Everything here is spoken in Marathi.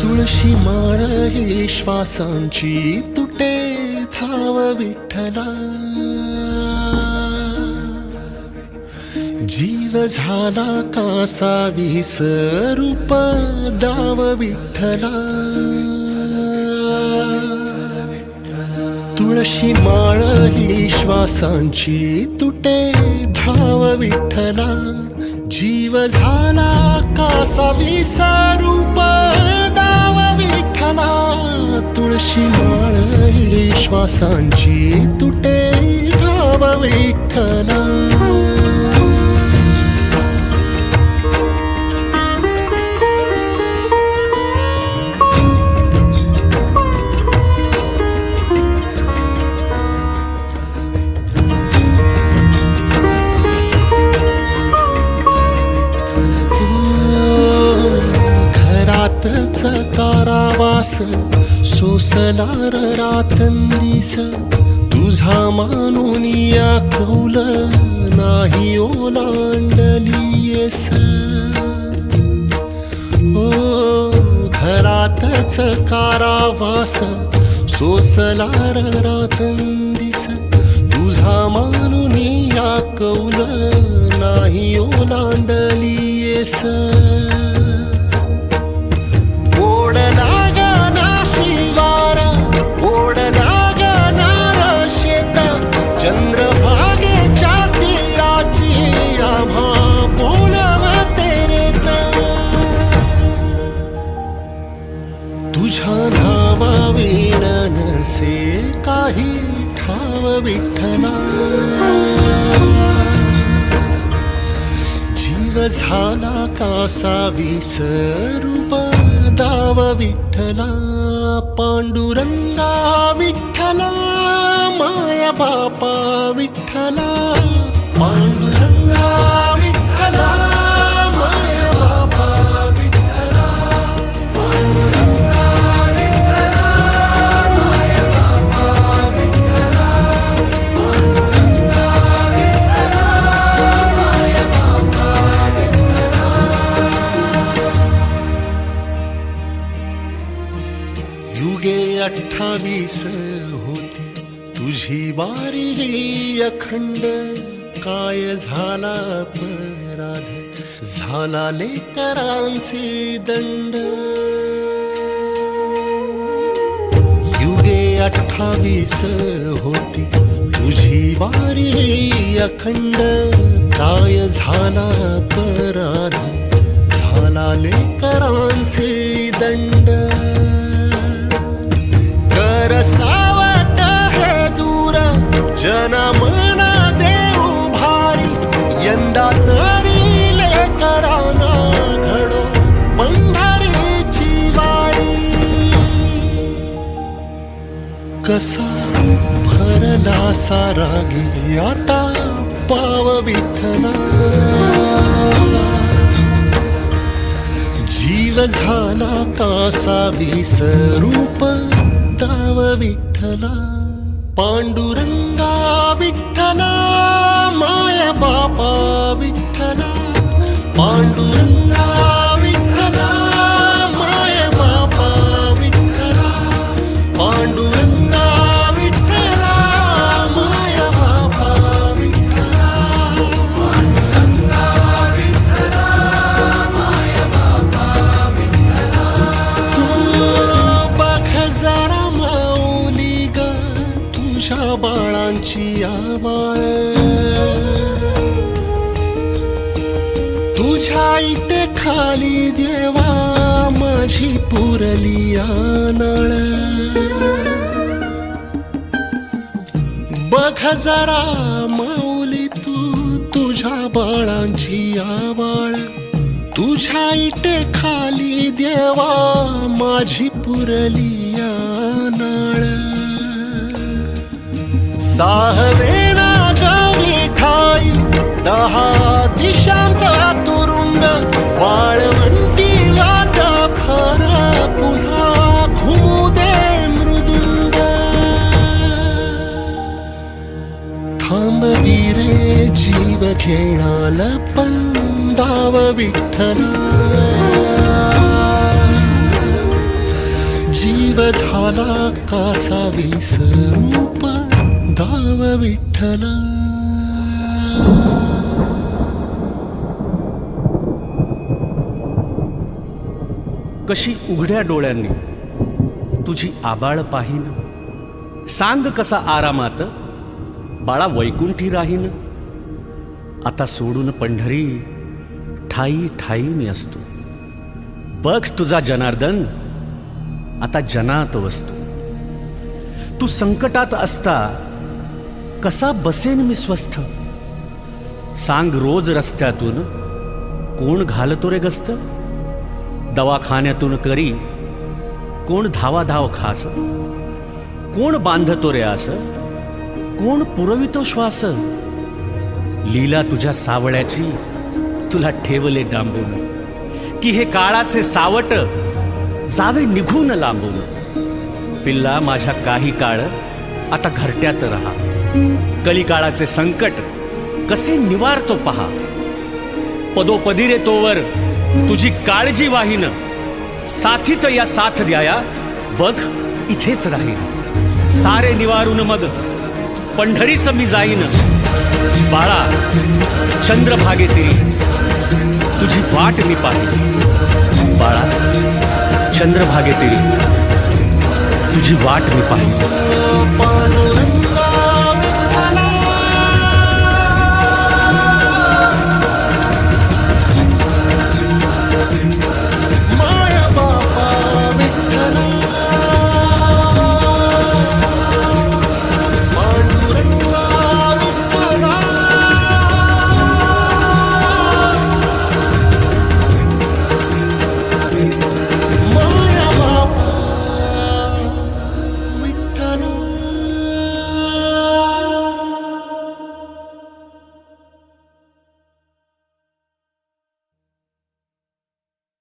तुळशी माळ ही श्वासांची तुटे धाव विठ्ठला, जीव झाला कासा विसरूप दाव विठ्ठला. तुळशी माळ ही श्वासांची तुटे धाव विठ्ठला, जीव झाला कासा विसरूप दाव विठ्ठला. तुळशी माळ ही श्वासांची तुटे धाव विठ्ठला. कारावास सोसलार रातंदिस, तुझा मानून या कौल नाही ओलांडलीयस. ओ घरातच कारावास सोसलार रातंदिस, तुझा मानून या कौल नाही ओलांडलीयस. तुझ्या नावा वीण नसे काही ठाव विठ्ठला, जीव झाला कासा विसरूप दाव विठ्ठला. पांडुरंगा विठ्ठला माया बापा विठ्ठला, पांडुरंगा विठ्ठला माया बापा विठ्ठला. युगे 28 होती तुझी बारी ही अखंड, काय झाला अपराध झाला लेकरांसी दंड. युगे 28 होती तुझी बारी ही अखंड, काय झाला अपराध झाला लेकरांसी दंड. सावट हे दूर जनमना देऊ भारी, यंदा तरी लेकरांना घडो पंढरीची वारी. कसा भरला सारा गे आता पाव विठ्ठला, जीव झाला कासा विसरूप दाव विठ्ठला. पांडुरंगा विठ्ठला माया बापा विठ्ठला, पांडुरंगा विठ्ठला माया बापा विठ्ठला, पांडुरंगा विठ्ठला माया बापा विठ्ठला, पांडुरंगा विठ्ठला माया बापा विठ्ठला. बघ जरा तुझ्या बाळांची आवाळ, तुझ्या इथे खाली देवा माझी पुरली नाळ. बघ जरा माऊली तू तुझ्या बाळांची आवाळ, तुझ्या इथे खाली देवा माझी पुरली नाळ. साहवेना गावी ठाई 10 दिशांचा तुरुंग, वाळवंटी वाटा खरा पुन्हा घुमू दे मृदुंग. घेणाल पंडाव विठ्ठला, जीव झाला कासा विसरूप दाव विठ्ठला. कशी उघड्या डोळ्यांनी तुझी आबाळ पाहीन, सांग कसा आरामात बाळा वैकुंठी राहीन. आता सोडून पंढरी ठाई ठाई मी असतो, बघ तुझा जनार्दन आता जनात वसतो. तू संकटात असता कसा बसेन मी स्वस्थ, सांग रोज रस्त्यातून कोण घालतो रे गस्त. दवाखान्यातून करी कोण धावाधाव खास, कोण बांधतो रे आस, कोण पुरवितो श्वास. लीला तुझ्या सावळ्याची तुला ठेवले डांबून, की हे काळाचे सावट जावे निघून लांबून. पिल्ला माझ्या काही काळ आता घरट्यात राहा, कलिकाळाचे संकट कसे निवारतो पहा. पदोपदी रे तोवर तुझी काळजी वाहीन, साथीत या साथ द्याया बघ इथेच राहीन. सारे निवारून मग पंढरीस मी जाईन. बाळा चंद्रभागे तिरी तुझी वाट मी पाहीन. बाळा चंद्रभागे तिरी तुझी वाट मी पाहीन.